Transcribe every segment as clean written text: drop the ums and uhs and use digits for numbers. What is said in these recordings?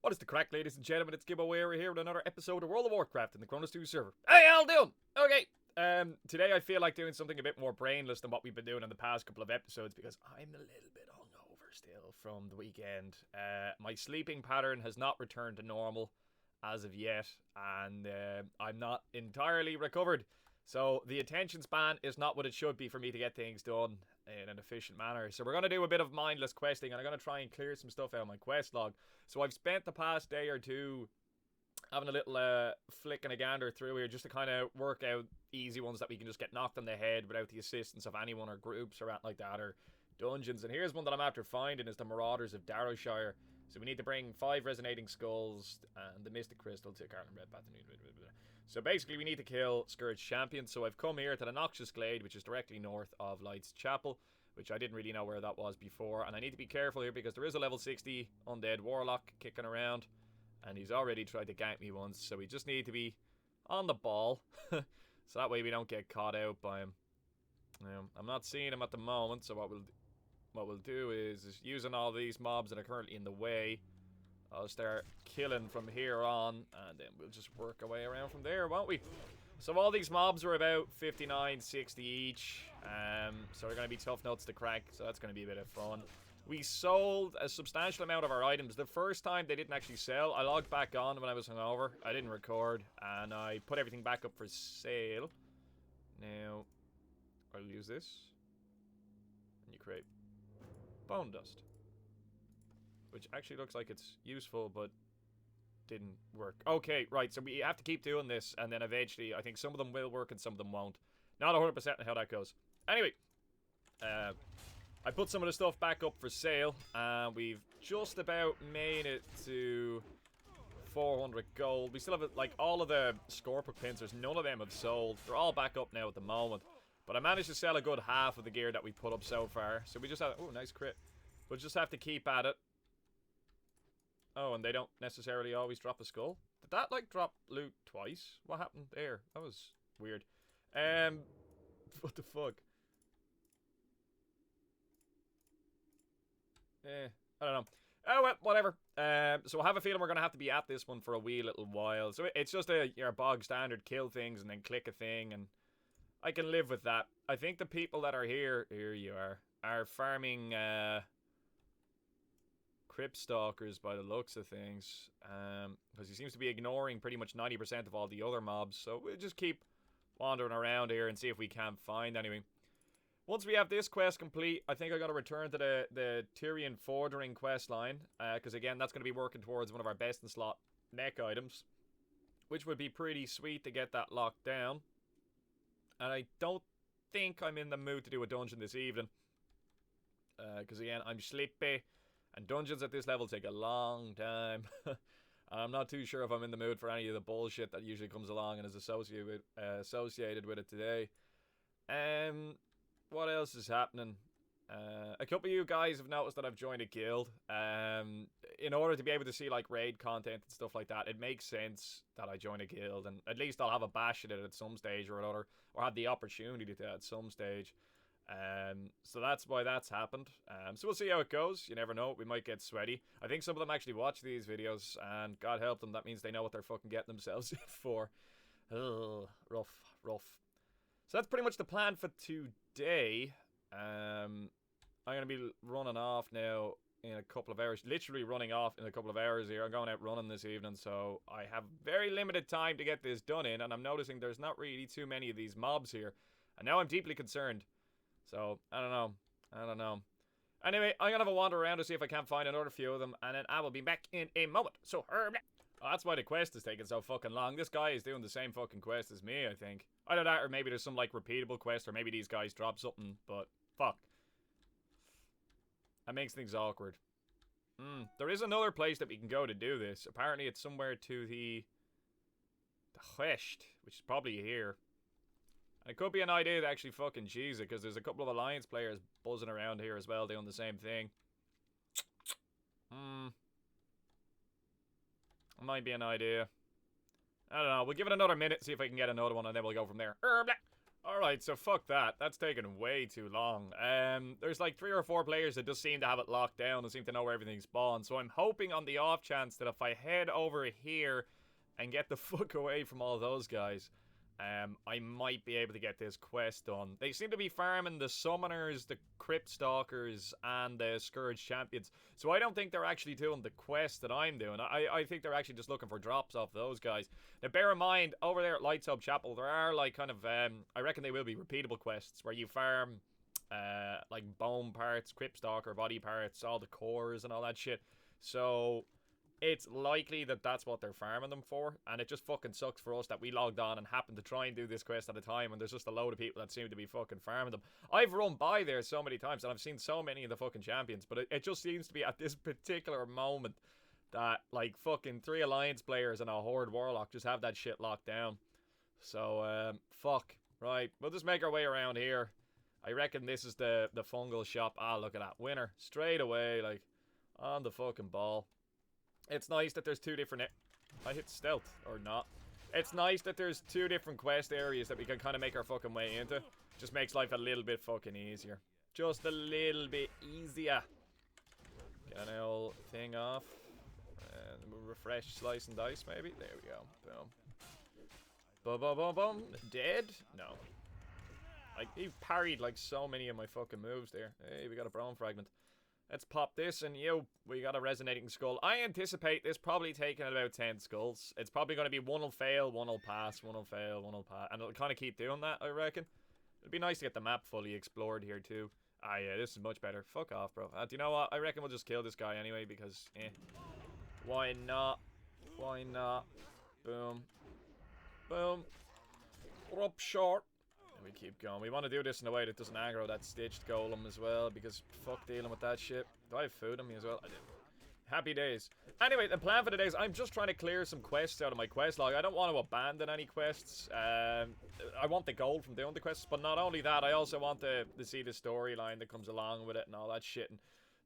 What is the crack, ladies and gentlemen? It's Gibboeire here with another episode of World of Warcraft in the Kronos 2 server. Hey, how doing? Okay. Today I feel like doing something a bit more brainless than what we've been doing in the past couple of episodes because I'm a little bit hungover still from the weekend. My sleeping pattern has not returned to normal as of yet, and I'm not entirely recovered. So the attention span is not what it should be for me to get things done in an efficient manner. So we're going to do a bit of mindless questing, and I'm going to try and clear some stuff out of my quest log. So I've spent the past day or two having a little flick and a gander through here just to kind of work out easy ones that we can just get knocked on the head without the assistance of anyone or groups or anything like that, or dungeons. And here's one that I'm after finding, is the Marauders of Darrowshire. So we need to bring 5 resonating skulls and the mystic crystal to Carlin Red Path. So basically we need to kill Scourge Champions. So I've come here to the Noxious Glade, which is directly north of Light's Chapel, which I didn't really know where that was before. And I need to be careful here because there is a level 60 undead warlock kicking around, and he's already tried to gank me once. So we just need to be on the ball so that way we don't get caught out by him. I'm not seeing him at the moment, so what we'll do is using all these mobs that are currently in the way, I'll start killing from here on, and then we'll just work our way around from there, won't we? So all these mobs are about 59, 60 each, so they're going to be tough nuts to crack, so that's going to be a bit of fun. We sold a substantial amount of our items. The first time they didn't actually sell, I logged back on when I was hungover. I didn't record, and I put everything back up for sale. Now, I'll use this, and you create bone dust, which actually looks like it's useful, but didn't work. Okay, right, so we have to keep doing this, and then eventually I think some of them will work and some of them won't. Not 100% on how that goes. Anyway, I put some of the stuff back up for sale, and we've just about made it to 400 gold. We still have, like, all of the Scorpic pincers. None of them have sold. They're all back up now at the moment. But I managed to sell a good half of the gear that we put up so far. So we just have... Oh, nice crit. We'll just have to keep at it. Oh, and they don't necessarily always drop a skull. Did that, like, drop loot twice? What happened there? That was weird. What the fuck? I don't know. Oh, well, whatever. So I have a feeling we're going to have to be at this one for a wee little while. So it's just your bog standard kill things and then click a thing, and I can live with that. I think the people that are here you are farming Crypt Stalkers by the looks of things. Because he seems to be ignoring pretty much 90% of all the other mobs. So we'll just keep wandering around here and see if we can't find anything. Once we have this quest complete, I think I got to return to the Tyrian Fordering quest line. Because again, that's going to be working towards one of our best in slot neck items, which would be pretty sweet to get that locked down. And I don't think I'm in the mood to do a dungeon this evening. Because again, I'm sleepy. And dungeons at this level take a long time. And I'm not too sure if I'm in the mood for any of the bullshit that usually comes along and is associated with it today. What else is happening? A couple of you guys have noticed that I've joined a guild. In order to be able to see like raid content and stuff like that, it makes sense that I join a guild, and at least I'll have a bash at it at some stage or another, or have the opportunity to at some stage. So that's why that's happened. So we'll see how it goes. You never know. We might get sweaty. I think some of them actually watch these videos, and God help them, that means they know what they're fucking getting themselves in for. Ugh, rough. So that's pretty much the plan for today. I'm going to be running off now in a couple of hours. Literally running off in a couple of hours here. I'm going out running this evening, so I have very limited time to get this done in, and I'm noticing there's not really too many of these mobs here. And now I'm deeply concerned. So, I don't know. Anyway, I'm going to have a wander around to see if I can find another few of them, and then I will be back in a moment. So, that's why the quest is taking so fucking long. This guy is doing the same fucking quest as me, I think. Either that, or maybe there's some, like, repeatable quest, or maybe these guys drop something, but fuck. That makes things awkward. There is another place that we can go to do this. Apparently, it's somewhere to the west, which is probably here. And it could be an idea to actually fucking cheese it, because there's a couple of Alliance players buzzing around here as well doing the same thing. Might be an idea. I don't know. We'll give it another minute, see if I can get another one, and then we'll go from there. Alright. Alright, so fuck that. That's taken way too long. There's like 3 or 4 players that just seem to have it locked down and seem to know where everything's spawned. So I'm hoping on the off chance that if I head over here and get the fuck away from all those guys, I might be able to get this quest done. They seem to be farming the Summoners, the Crypt Stalkers, and the Scourge Champions. So I don't think they're actually doing the quest that I'm doing. I think they're actually just looking for drops off those guys. Now bear in mind, over there at Lights Up Chapel, there are like kind of, I reckon they will be repeatable quests where you farm like bone parts, Crypt Stalker, body parts, all the cores and all that shit. So it's likely that that's what they're farming them for, and it just fucking sucks for us that we logged on and happened to try and do this quest at a time, and there's just a load of people that seem to be fucking farming them. I've run by there so many times, and I've seen so many of the fucking champions, but it just seems to be at this particular moment that, like, fucking 3 Alliance players and a Horde Warlock just have that shit locked down. So, fuck. Right, we'll just make our way around here. I reckon this is the fungal shop. Ah, look at that. Winner. Straight away, like, on the fucking ball. It's nice that there's 2 different... I hit stealth, or not. It's nice that there's 2 different quest areas that we can kind of make our fucking way into. Just makes life a little bit fucking easier. Just a little bit easier. Get an old thing off. And we'll refresh, slice and dice, maybe. There we go. Boom. Boom, boom, boom, boom. Dead? No. Like, he parried like so many of my fucking moves there. Hey, we got a Brawn Fragment. Let's pop this, and we got a Resonating Skull. I anticipate this probably taking about 10 skulls. It's probably going to be one will fail, one will pass, one will fail, one will pass. And it'll kind of keep doing that, I reckon. It'd be nice to get the map fully explored here, too. Ah, yeah, this is much better. Fuck off, bro. Do you know what? I reckon we'll just kill this guy anyway, because, why not? Why not? Boom. Boom. Up short. We keep going. We want to do this in a way that doesn't aggro that stitched golem as well, because fuck dealing with that shit. Do I have food on me as well? I do. Happy days. Anyway, the plan for today is I'm just trying to clear some quests out of my quest log. I don't want to abandon any quests. I want the gold from doing the quests, but not only that, I also want to see the storyline that comes along with it and all that shit. And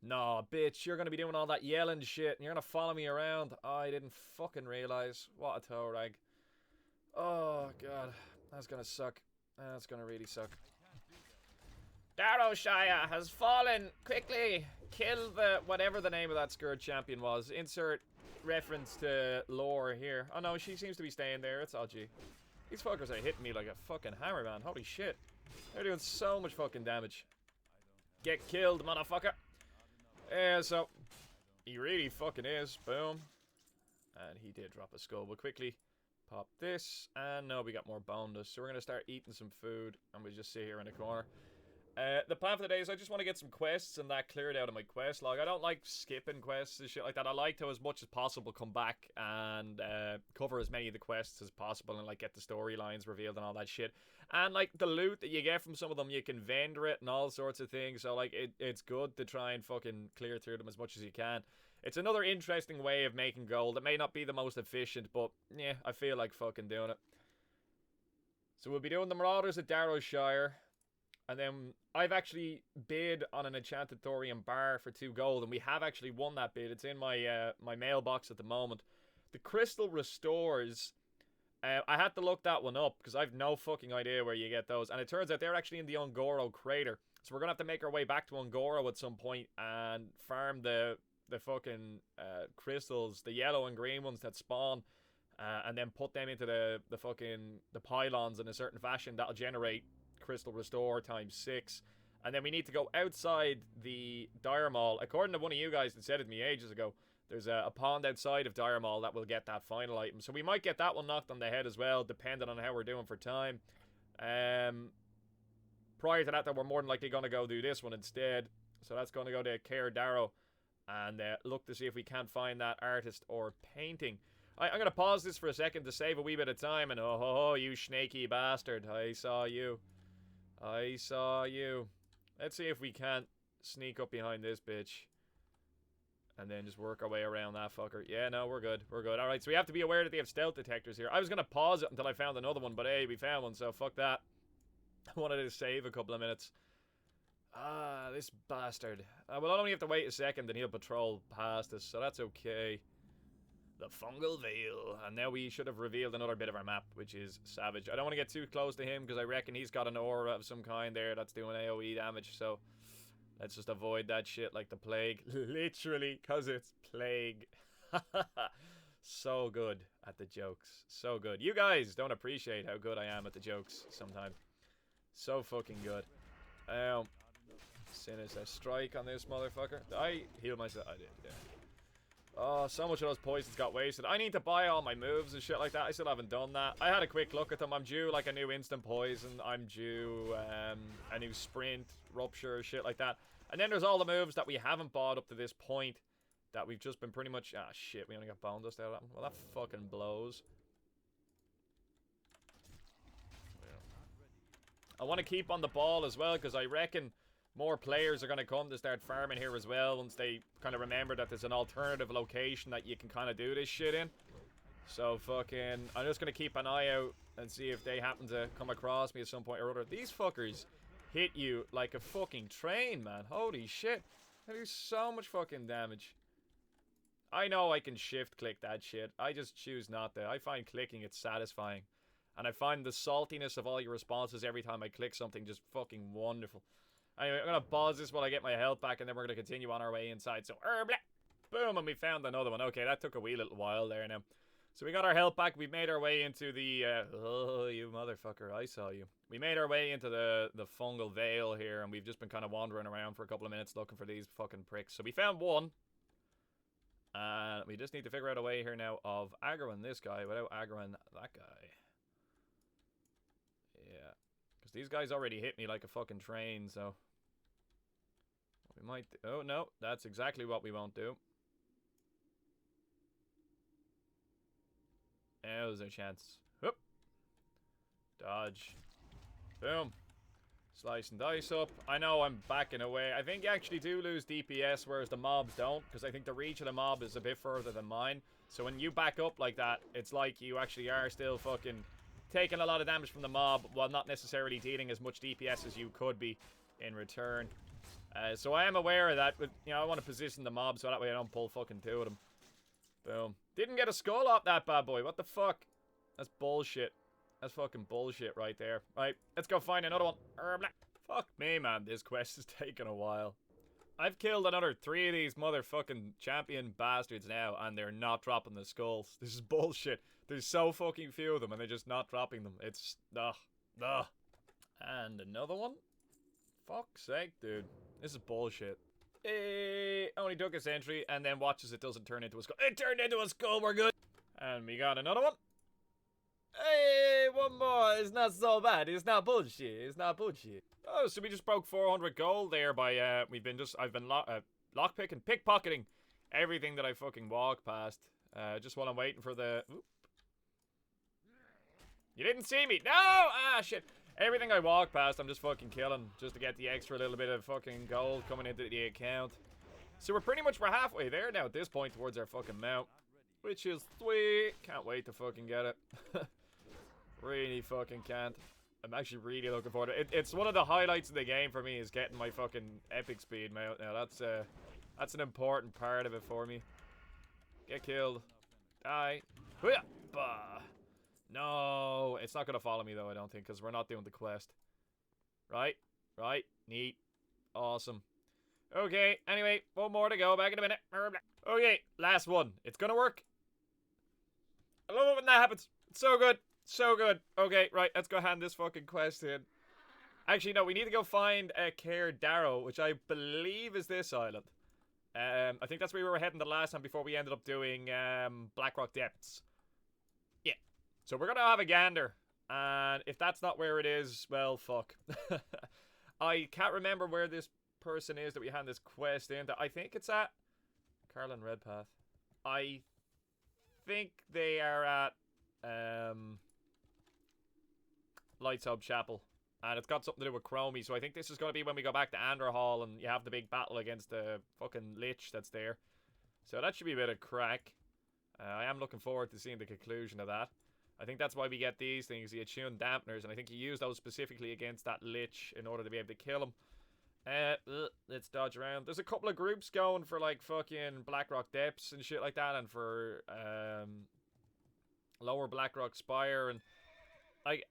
no, bitch, you're going to be doing all that yelling shit, and you're going to follow me around. Oh, I didn't fucking realize. What a toe rag. Oh, God. That's going to suck. That's gonna really suck. Darrowshire has fallen! Quickly! Kill the... whatever the name of that Scourge champion was. Insert reference to lore here. Oh no, she seems to be staying there. It's all G. These fuckers are hitting me like a fucking hammer, man. Holy shit. They're doing so much fucking damage. Get killed, motherfucker! Yeah, so... he really fucking is. Boom. And he did drop a skull, but quickly... pop this, and no, we got more bone dust, so we're gonna start eating some food, and we just sit here in the corner. The plan for the day is I just want to get some quests and that cleared out of my quest log. I don't like skipping quests and shit like that. I like to, as much as possible, come back and cover as many of the quests as possible and like get the storylines revealed and all that shit. And like the loot that you get from some of them, you can vendor it and all sorts of things. So like it's good to try and fucking clear through them as much as you can. It's another interesting way of making gold. It may not be the most efficient, but yeah, I feel like fucking doing it. So we'll be doing the Marauders of Darrowshire. And then I've actually bid on an enchanted thorium bar for 2 gold, and we have actually won that bid. It's in my my mailbox at the moment. The crystal restores. I had to look that one up because I've no fucking idea where you get those, and it turns out they're actually in the Ungoro crater. So we're gonna have to make our way back to Ungoro at some point and farm the fucking crystals, the yellow and green ones that spawn, and then put them into the pylons in a certain fashion that'll generate crystal restore times 6. And then we need to go outside the Dire Mall. According to one of you guys that said it to me ages ago, there's a pond outside of Dire Mall that will get that final item. So we might get that one knocked on the head as well, depending on how we're doing for time. Prior to that, though, we're more than likely going to go do this one instead. So that's going to go to Kadero and look to see if we can't find that artist or painting. I'm going to pause this for a second to save a wee bit of time. And oh, you snaky bastard. I saw you. I saw you. Let's see if we can't sneak up behind this bitch. And then just work our way around that fucker. Yeah, no, we're good. We're good. Alright, so we have to be aware that they have stealth detectors here. I was going to pause it until I found another one, but hey, we found one, so fuck that. I wanted to save a couple of minutes. Ah, this bastard. We'll only have to wait a second and he'll patrol past us, so that's okay. The Fungal Vale. And now we should have revealed another bit of our map, which is savage. I don't want to get too close to him because I reckon he's got an aura of some kind there that's doing AoE damage. So let's just avoid that shit like the plague. Literally, because it's plague. So good at the jokes. So good. You guys don't appreciate how good I am at the jokes sometimes. So fucking good. Sinister strike on this motherfucker. Did I heal myself? I did, yeah. Oh, so much of those poisons got wasted. I need to buy all my moves and shit like that. I still haven't done that. I had a quick look at them. I'm due like a new instant poison. I'm due a new sprint, rupture, shit like that. And then there's all the moves that we haven't bought up to this point that we've just been pretty much... Ah, shit. We only got bone dust out of that one. Well, that fucking blows. I want to keep on the ball as well because I reckon more players are going to come to start farming here as well once they kind of remember that there's an alternative location that you can kind of do this shit in. So fucking... I'm just going to keep an eye out and see if they happen to come across me at some point or other. These fuckers hit you like a fucking train, man. Holy shit. They do so much fucking damage. I know I can shift click that shit. I just choose not to. I find clicking it satisfying. And I find the saltiness of all your responses every time I click something just fucking wonderful. Anyway, I'm going to pause this while I get my health back, and then we're going to continue on our way inside. So, boom, and we found another one. Okay, that took a wee little while there now. So we got our health back. We've made our way into the... oh, you motherfucker, I saw you. We made our way into the Fungal Vale here, and we've just been kind of wandering around for a couple of minutes looking for these fucking pricks. So we found one. And we just need to figure out a way here now of aggroing this guy without aggroing that guy. Yeah. Because these guys already hit me like a fucking train, so... We might... Oh, no. That's exactly what we won't do. There's our chance. Whoop. Dodge. Boom. Slice and dice up. I know I'm backing away. I think you actually do lose DPS, whereas the mobs don't. Because I think the reach of the mob is a bit further than mine. So when you back up like that, it's like you actually are still fucking taking a lot of damage from the mob while not necessarily dealing as much DPS as you could be in return. So I am aware of that, but, you know, I want to position the mob so that way I don't pull fucking two of them. Boom. Didn't get a skull off that bad boy. What the fuck? That's bullshit. That's fucking bullshit right there. Right, let's go find another one. Fuck me, man. This quest is taking a while. I've killed another 3 of these motherfucking champion bastards now, and they're not dropping the skulls. This is bullshit. There's so fucking few of them, and they're just not dropping them. It's... ugh. Ugh. And another one? Fuck's sake, dude. This is bullshit. Only took a century, and then watches it doesn't turn into a skull. It turned into a skull, we're good. And we got another one. Hey, one more. It's not so bad. It's not bullshit. It's not bullshit. Oh, so we just broke 400 gold there by, I've been lockpicking, pickpocketing everything that I fucking walk past. Just while I'm waiting for the... Oop. You didn't see me. No! Ah, shit. Everything I walk past, I'm just fucking killing. Just to get the extra little bit of fucking gold coming into the account. So we're halfway there now at this point towards our fucking mount. Which is sweet. Can't wait to fucking get it. Really fucking can't. I'm actually really looking forward to it. It's one of the highlights of the game for me is getting my fucking epic speed mount. Now that's an important part of it for me. Get killed. Die. Bah. No, it's not going to follow me though, I don't think, because we're not doing the quest. Right? Right? Neat. Awesome. Okay, anyway, one more to go. Back in a minute. Okay, last one. It's going to work. I love it when that happens. It's so good. So good. Okay, right, let's go hand this fucking quest in. Actually, no, we need to go find Kadero, which I believe is this island. I think that's where we were heading the last time before we ended up doing Blackrock Depths. Yeah. So we're going to have a gander. And if that's not where it is, well, fuck. I can't remember where this person is that we hand this quest in. I think it's at Carlin Redpath. I think they are at Lightsoap Chapel. And it's got something to do with Chromy. So I think this is going to be when we go back to Anderhall and you have the big battle against the fucking Lich that's there. So that should be a bit of crack. I am looking forward to seeing the conclusion of that. I think that's why we get these things, the attuned dampeners, and I think you use those specifically against that Lich in order to be able to kill him. Let's dodge around. There's a couple of groups going for like fucking Blackrock Depths and shit like that, and for Lower Blackrock Spire, and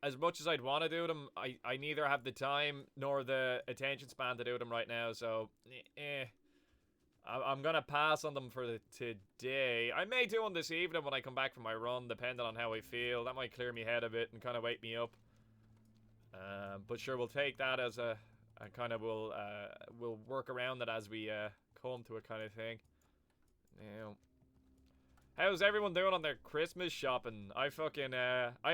as much as I'd want to do them, I neither have the time nor the attention span to do them right now, so I'm gonna pass on them for today. I may do them this evening when I come back from my run, depending on how I feel. That might clear me head a bit and kind of wake me up. But sure, we'll take that as a kind of we'll work around it as we come to it, kind of thing. Now, how's everyone doing on their Christmas shopping? I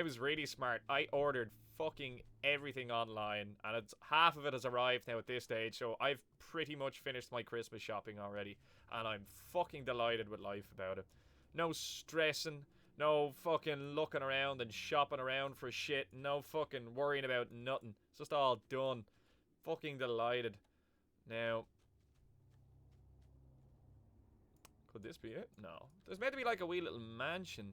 was really smart. I ordered fucking everything online, and half of it has arrived now at this stage, so I've pretty much finished my Christmas shopping already, and I'm fucking delighted with life about it. No stressing, no fucking looking around and shopping around for shit, no fucking worrying about nothing. It's just all done. Fucking delighted. Now, could this be it? No. There's meant to be like a wee little mansion.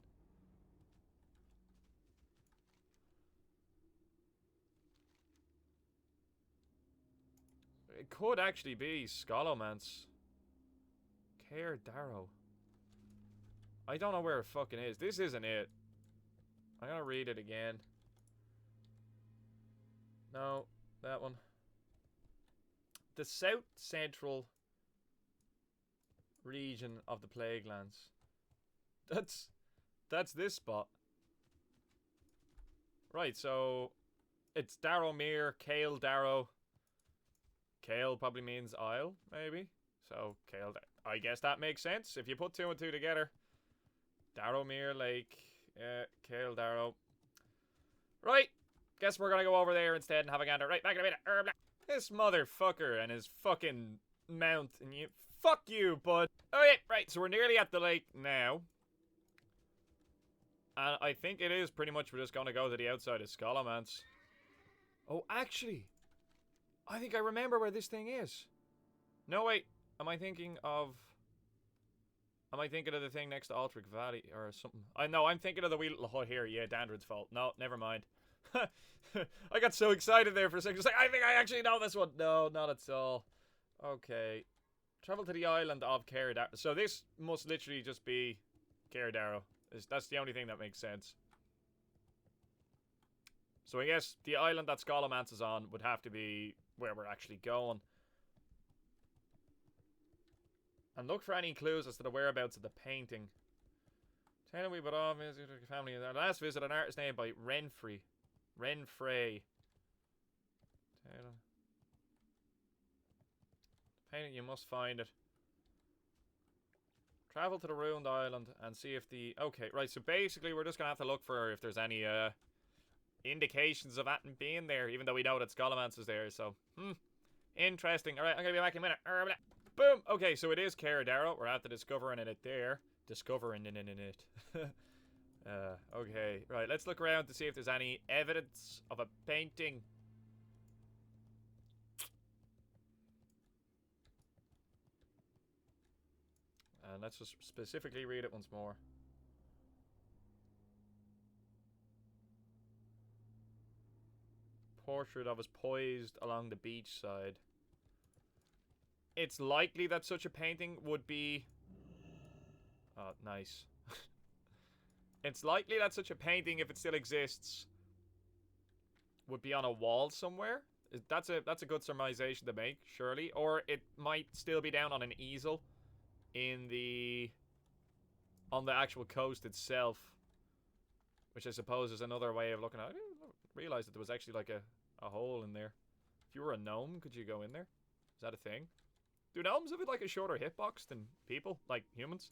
It could actually be Scholomance. Kadero. I don't know where it fucking is. This isn't it. I'm gonna read it again. No, that one. The south central region of the Plaguelands. That's this spot. Right, so it's Darrowmere, Kale Darrow. Kale probably means isle, maybe. So Kale, I guess that makes sense if you put 2 and 2 together. Darrowmere Lake, Kale Darrow. Right, guess we're gonna go over there instead and have a gander. Right, back in a minute. This motherfucker and his fucking mount, and you, fuck you, bud. Okay, right, so we're nearly at the lake now. And I think it is pretty much we're just gonna go to the outside of Scholomance. Oh, actually, I think I remember where this thing is. No, wait, am I thinking of the thing next to Altric Valley or something? No, I'm thinking of the wee little hut here. Yeah, Dandrid's fault. No, never mind. I got so excited there for a second. Just like, I think I actually know this one. No, not at all. Okay. Travel to the island of Kadero. So this must literally just be Kadero. That's the only thing that makes sense. So I guess the island that Scholomance is on would have to be where we're actually going. And look for any clues as to the whereabouts of the painting. Tell we but all visited a family. Our last visit, an artist named by Renfrey. Painting, you must find it. Travel to the ruined island and see if the... Okay, right, so basically we're just going to have to look for if there's any indications of that being there, even though we know that Scholomance is there, so... Interesting. Alright, I'm going to be back in a minute. Boom! Okay, so it is Kadero. We're after discovering it there. Discovering it. Okay, right, let's look around to see if there's any evidence of a painting. And let's just specifically read it once more. Portrait of us poised along the beach side. It's likely that such a painting would be... Oh, nice. It's likely that such a painting, if it still exists, would be on a wall somewhere. That's a good surmisation to make, surely. Or it might still be down on an easel on the actual coast itself, which I suppose is another way of looking at it. I didn't realize that there was actually like a hole in there. If you were a gnome, could you go in there? Is that a thing? Do gnomes have like a shorter hitbox than people? Like humans?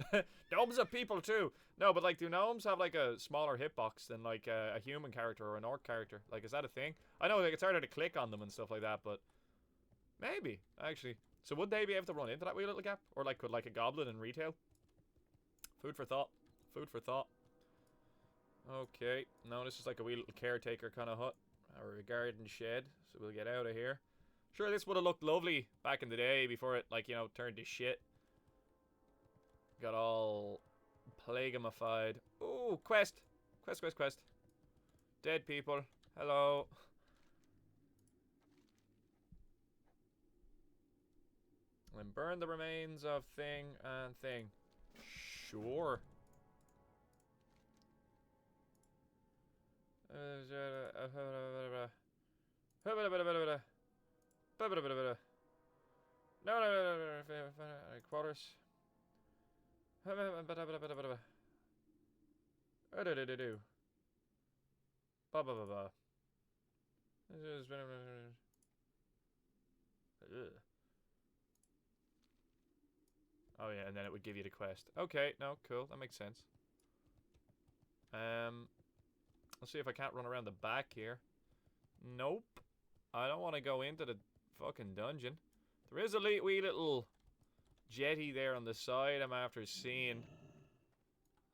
Gnomes are people too. No, but like do gnomes have like a smaller hitbox than like a human character or an orc character? Like is that a thing? I know like it's harder to click on them and stuff like that, but maybe actually. So would they be able to run into that wee little gap? Or like could like a goblin in retail? Food for thought. Food for thought. Okay. No, this is like a wee little caretaker kind of hut. Or a garden shed. So we'll get out of here. Sure, this would have looked lovely back in the day before it, like, you know, turned to shit. Got all plagueified. Ooh, quest. Quest. Dead people. Hello. And burn the remains of thing and thing. Sure. Quarters. Oh yeah, and then it would give you the quest. Okay, no, cool, that makes sense. Let's see if I can't run around the back here. Nope. I don't want to go into the fucking dungeon. There is a wee little jetty there on the side I'm after seeing.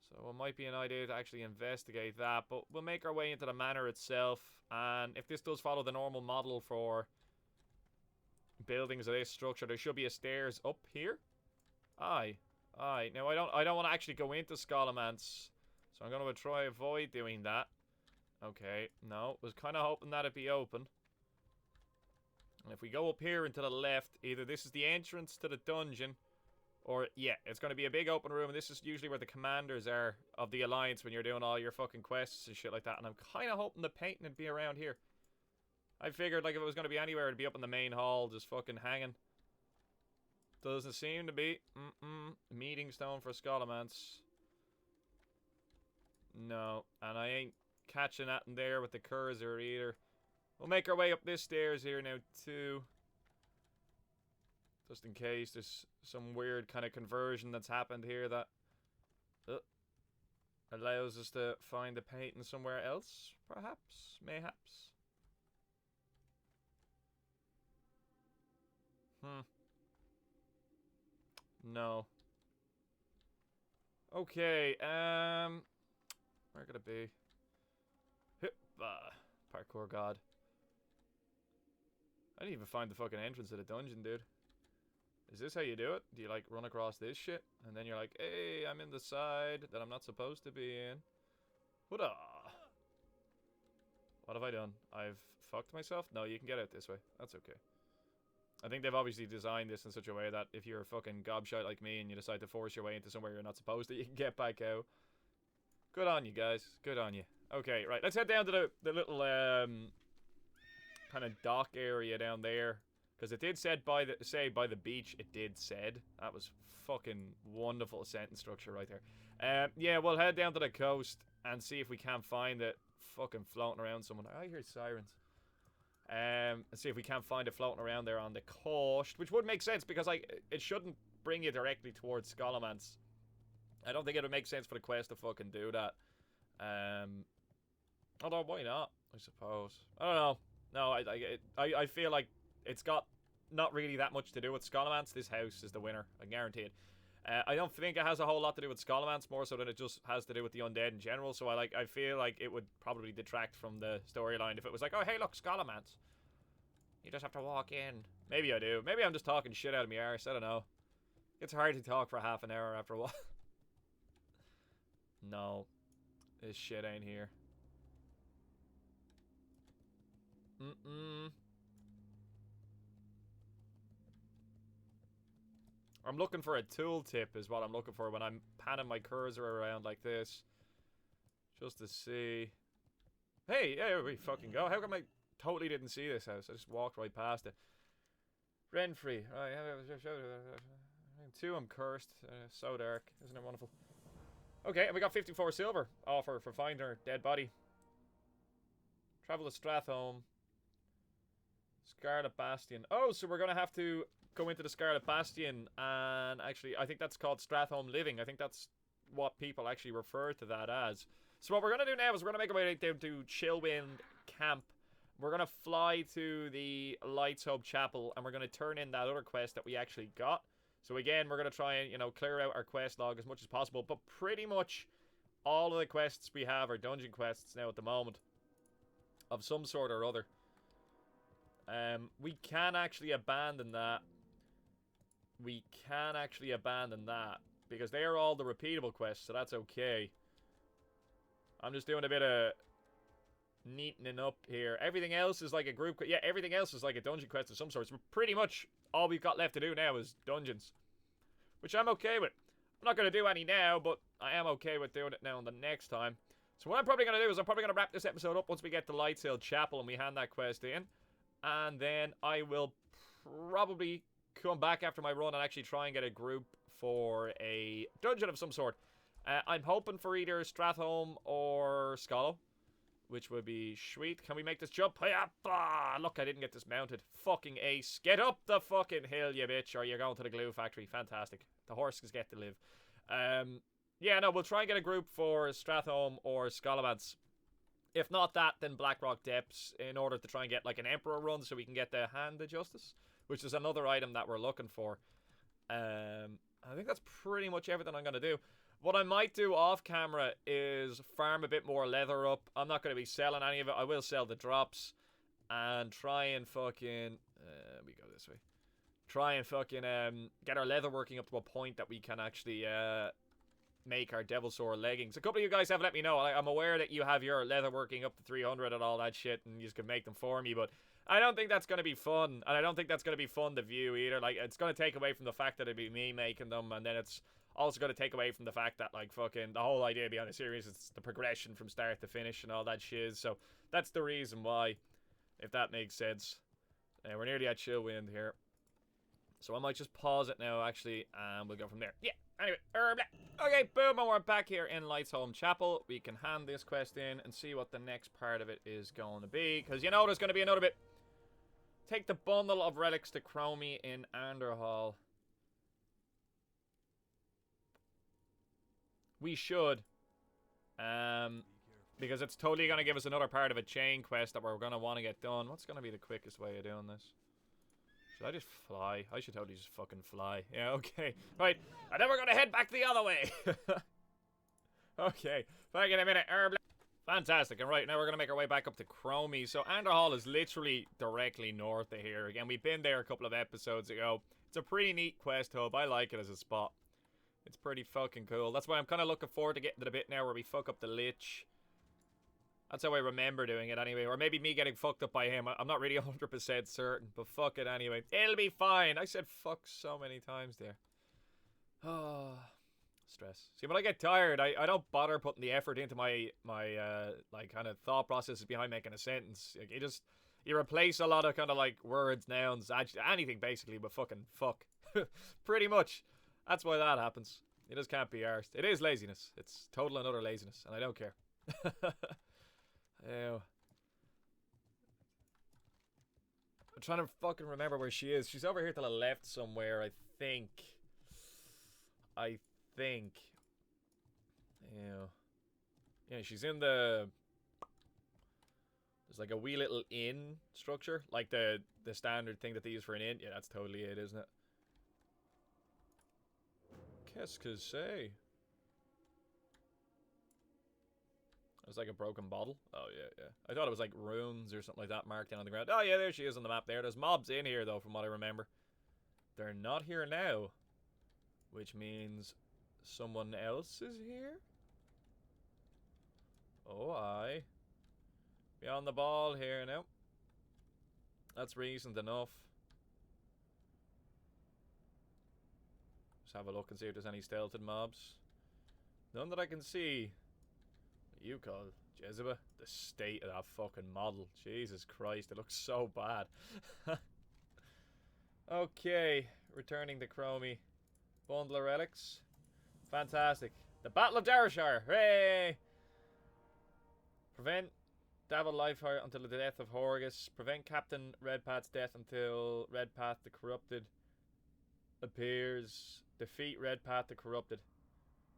So it might be an idea to actually investigate that. But we'll make our way into the manor itself. And if this does follow the normal model for buildings of this structure, there should be a stairs up here. Aye. Aye. Now I don't want to actually go into Scholomance. So I'm going to try avoid doing that. Okay. No. Was kind of hoping that it'd be open. And if we go up here and to the left, either this is the entrance to the dungeon, or, yeah, it's going to be a big open room, and this is usually where the commanders are of the Alliance when you're doing all your fucking quests and shit like that, and I'm kind of hoping the painting would be around here. I figured, like, if it was going to be anywhere, it'd be up in the main hall, just fucking hanging. Doesn't seem to be. Meeting stone for Scholomance. No, and I ain't catching that in there with the cursor either. We'll make our way up this stairs here now, too. Just in case there's some weird kind of conversion that's happened here that allows us to find the painting somewhere else, perhaps, mayhaps. No. Okay, where could it be? Parkour god. I didn't even find the fucking entrance to the dungeon, dude. Is this how you do it? Do you, like, run across this shit? And then you're like, hey, I'm in the side that I'm not supposed to be in. What have I done? I've fucked myself? No, you can get out this way. That's okay. I think they've obviously designed this in such a way that if you're a fucking gobshite like me and you decide to force your way into somewhere you're not supposed to, you can get back out. Good on you, guys. Good on you. Okay, right. Let's head down to the little, kind of dock area down there. Because it did say by the beach, it did said. That was fucking wonderful sentence structure right there. Yeah, we'll head down to the coast and see if we can't find it fucking floating around somewhere. I hear sirens. And see if we can't find it floating around there on the coast, which would make sense because it shouldn't bring you directly towards Scholomance. I don't think it would make sense for the quest to fucking do that. Although why not? I suppose. I don't know. No, I feel like it's got not really that much to do with Scholomance. This house is the winner, I guarantee it. I don't think it has a whole lot to do with Scholomance, more so than it just has to do with the undead in general. So I feel like it would probably detract from the storyline if it was like, oh hey look, Scholomance. You just have to walk in. Maybe I do. Maybe I'm just talking shit out of my arse. I don't know. It's hard to talk for half an hour after a while. No. This shit ain't here. I'm looking for a tooltip is what I'm looking for when I'm panning my cursor around like this. Just to see. Hey, there we fucking go. How come I totally didn't see this house? I just walked right past it. Rent-free. Right, 2, I'm cursed. So dark. Isn't it wonderful? Okay, and we got 54 silver offer for finding her dead body. Travel to Strathholm. Scarlet Bastion. Oh, so we're going to have to go into the Scarlet Bastion, and actually, I think that's called Strathholm Living. I think that's what people actually refer to that as. So what we're going to do now is we're going to make our way down to Chillwind Camp. We're going to fly to the Lights Hub Chapel, and we're going to turn in that other quest that we actually got. So again, we're going to try and, you know, clear out our quest log as much as possible, but pretty much all of the quests we have are dungeon quests now at the moment, of some sort or other. We can actually abandon that. We can actually abandon that, because they are all the repeatable quests, so that's okay. I'm just doing a bit of neatening up here. Everything else is like a group. Yeah, everything else is like a dungeon quest of some sort. So pretty much all we've got left to do now is dungeons, which I'm okay with. I'm not going to do any now, but I am okay with doing it now and the next time. So what I'm probably going to do is I'm probably going to wrap this episode up once we get to Lightsail Chapel and we hand that quest in. And then I will probably come back after my run and actually try and get a group for a dungeon of some sort. I'm hoping for either Stratholme or Scolo, which would be sweet. Can we make this jump? Look, I didn't get this mounted. Fucking ace. Get up the fucking hill, you bitch, or you're going to the glue factory. Fantastic. The horses get to live. Yeah, no, we'll try and get a group for Stratholme or Scalabance. If not that, then Blackrock Depths, in order to try and get like an Emperor run so we can get the Hand of Justice, which is another item that we're looking for. I think that's pretty much everything I'm going to do. What I might do off camera is farm a bit more leather up. I'm not going to be selling any of it. I will sell the drops and try and fucking... we go this way. Try and fucking get our leather working up to a point that we can actually make our Devil Sword leggings. A couple of you guys have let me know. I'm aware that you have your leather working up to 300 and all that shit, and you can make them for me, but I don't think that's going to be fun, and I don't think that's going to be fun to view either. Like, it's going to take away from the fact that it'd be me making them, and then it's also going to take away from the fact that, like, fucking the whole idea behind the series is the progression from start to finish and all that shiz. So that's the reason why, if that makes sense. We're nearly at chill wind here, so I might just pause it now, actually, and we'll go from there. Yeah, anyway, okay, boom, and we're back here in Lightsail Chapel. We can hand this quest in and see what the next part of it is going to be, because you know there's going to be another bit. Take the bundle of relics to Chromy in Anderhall. We should, because it's totally going to give us another part of a chain quest that we're going to want to get done. What's going to be the quickest way of doing this? Should I just fly? I should totally just fucking fly. Yeah, okay. Right, and then we're going to head back the other way. Okay, back in a minute. Fantastic. And right, now we're going to make our way back up to Chromy. So Anderhall is literally directly north of here. Again, we've been there a couple of episodes ago. It's a pretty neat quest hub. I like it as a spot. It's pretty fucking cool. That's why I'm kind of looking forward to getting to the bit now where we fuck up the Lich. That's how I remember doing it anyway. Or maybe me getting fucked up by him. I'm not really 100% certain. But fuck it anyway. It'll be fine. I said fuck so many times there. Oh, stress. See, when I get tired, I don't bother putting the effort into my like kind of thought processes behind making a sentence. Like, you replace a lot of kind of like words, nouns, anything basically with fucking fuck. Pretty much. That's why that happens. You just can't be arsed. It is laziness. It's total and utter laziness, and I don't care. Ew. I'm trying to fucking remember where she is. She's over here to the left somewhere, I think. Ew. Yeah, she's in the... There's like a wee little inn structure. Like the standard thing that they use for an inn. Yeah, that's totally it, isn't it? Qu'est-ce que c'est? It's like a broken bottle. Oh, yeah. I thought it was like runes or something like that marked down on the ground. Oh, yeah, there she is on the map there. There's mobs in here, though, from what I remember. They're not here now. Which means someone else is here? Oh, aye. Be on the ball here now. That's reasoned enough. Have a look and see if there's any stealthed mobs. None that I can see. What you call Gibboeire? The state of that fucking model. Jesus Christ, it looks so bad. Okay, returning to Chromy. Bundle of relics. Fantastic. The Battle of Darrowshire. Hooray! Prevent Davil Lifeheart until the death of Horgus. Prevent Captain Redpath's death until Redpath the Corrupted appears. Defeat Redpath the Corrupted.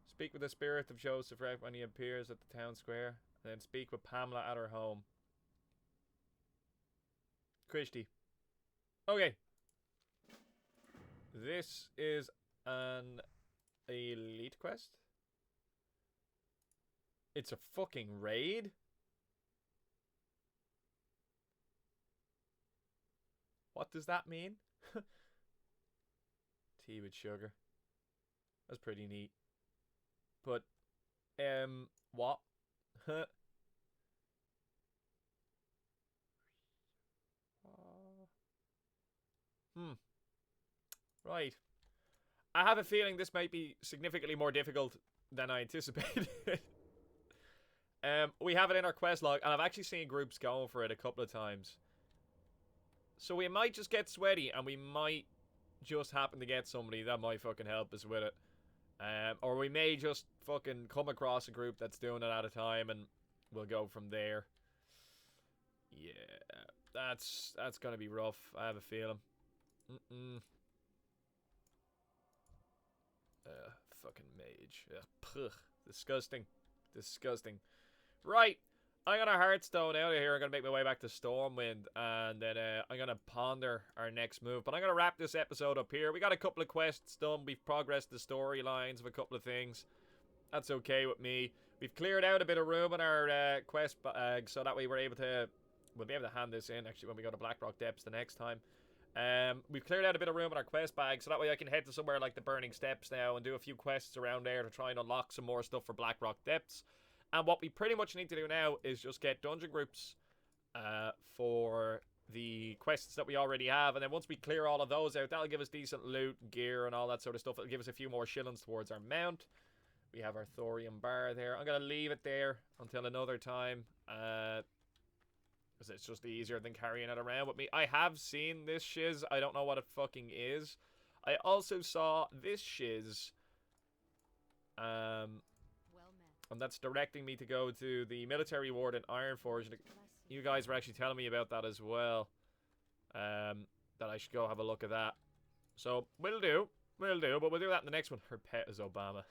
Speak with the spirit of Joseph right when he appears at the town square. Then speak with Pamela at her home. Christy. Okay. This is an elite quest. It's a fucking raid? What does that mean? Tea with sugar. That's pretty neat. But, what? Right. I have a feeling this might be significantly more difficult than I anticipated. We have it in our quest log, and I've actually seen groups going for it a couple of times. So we might just get sweaty, and we might just happen to get somebody that might fucking help us with it. Or we may just fucking come across a group that's doing it at a time, and we'll go from there. Yeah, that's gonna be rough. I have a feeling. Fucking mage. Ugh, disgusting. Disgusting. Right. I'm gonna Hearthstone out of here. I'm gonna make my way back to Stormwind, and then I'm gonna ponder our next move. But I'm gonna wrap this episode up here. We got a couple of quests done. We've progressed the storylines of a couple of things. That's okay with me. We've cleared out a bit of room in our quest bag, so that way we'll be able to hand this in actually when we go to Blackrock Depths the next time. We've cleared out a bit of room in our quest bag, so that way I can head to somewhere like the Burning Steps now and do a few quests around there to try and unlock some more stuff for Blackrock Depths. And what we pretty much need to do now is just get dungeon groups for the quests that we already have. And then once we clear all of those out, that'll give us decent loot, gear, and all that sort of stuff. It'll give us a few more shillings towards our mount. We have our thorium bar there. I'm going to leave it there until another time. Because it's just easier than carrying it around with me. I have seen this shiz. I don't know what it fucking is. I also saw this shiz. And that's directing me to go to the military ward in Ironforge. You guys were actually telling me about that as well. That I should go have a look at that. So, we'll do. But we'll do that in the next one. Her pet is Obama.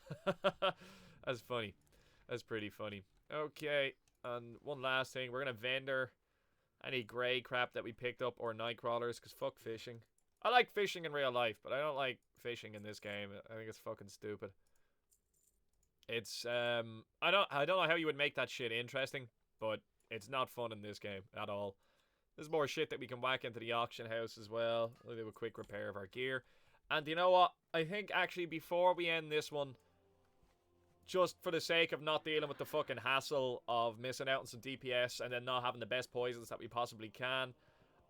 That's funny. That's pretty funny. Okay. And one last thing. We're going to vendor any grey crap that we picked up or night crawlers. Because fuck fishing. I like fishing in real life. But I don't like fishing in this game. I think it's fucking stupid. It's, I don't know how you would make that shit interesting, but it's not fun in this game at all. There's more shit that we can whack into the auction house as well. We'll do a quick repair of our gear. And you know what? I think actually before we end this one, just for the sake of not dealing with the fucking hassle of missing out on some DPS and then not having the best poisons that we possibly can,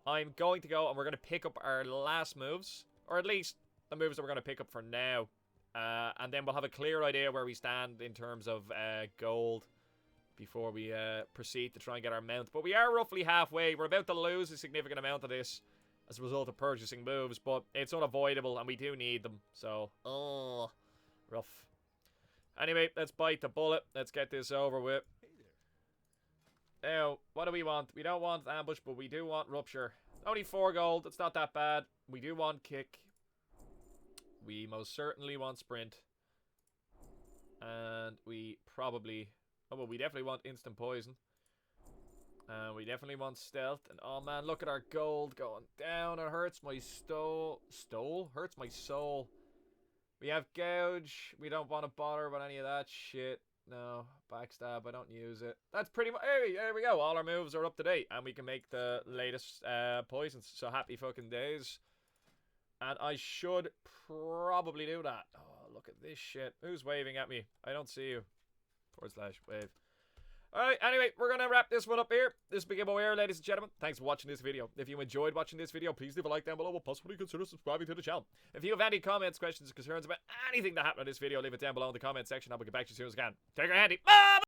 I'm going to go and we're going to pick up our last moves, or at least the moves that we're going to pick up for now. And then we'll have a clear idea where we stand in terms of gold before we proceed to try and get our mount. But we are roughly halfway. We're about to lose a significant amount of this as a result of purchasing moves, but it's unavoidable and we do need them. So, rough. Anyway, let's bite the bullet. Let's get this over with. Now, what do we want? We don't want ambush, but we do want rupture. Only 4 gold. It's not that bad. We do want kick. We most certainly want sprint. And we probably... Oh, well, we definitely want instant poison. And we definitely want stealth. And oh man, look at our gold going down. It hurts my stole? Hurts my soul. We have gouge. We don't want to bother with any of that shit. No. Backstab. I don't use it. That's pretty much... Hey, there we go. All our moves are up to date. And we can make the latest poisons. So happy fucking days. And I should probably do that. Oh, look at this shit. Who's waving at me? I don't see you. /wave. Alright, anyway, we're going to wrap this one up here. This is Gibboeire, ladies and gentlemen. Thanks for watching this video. If you enjoyed watching this video, please leave a like down below. We'll possibly consider subscribing to the channel. If you have any comments, questions, or concerns about anything that happened in this video, leave it down below in the comment section. I'll get back to you as soon as I can. Take care, handy. Bye!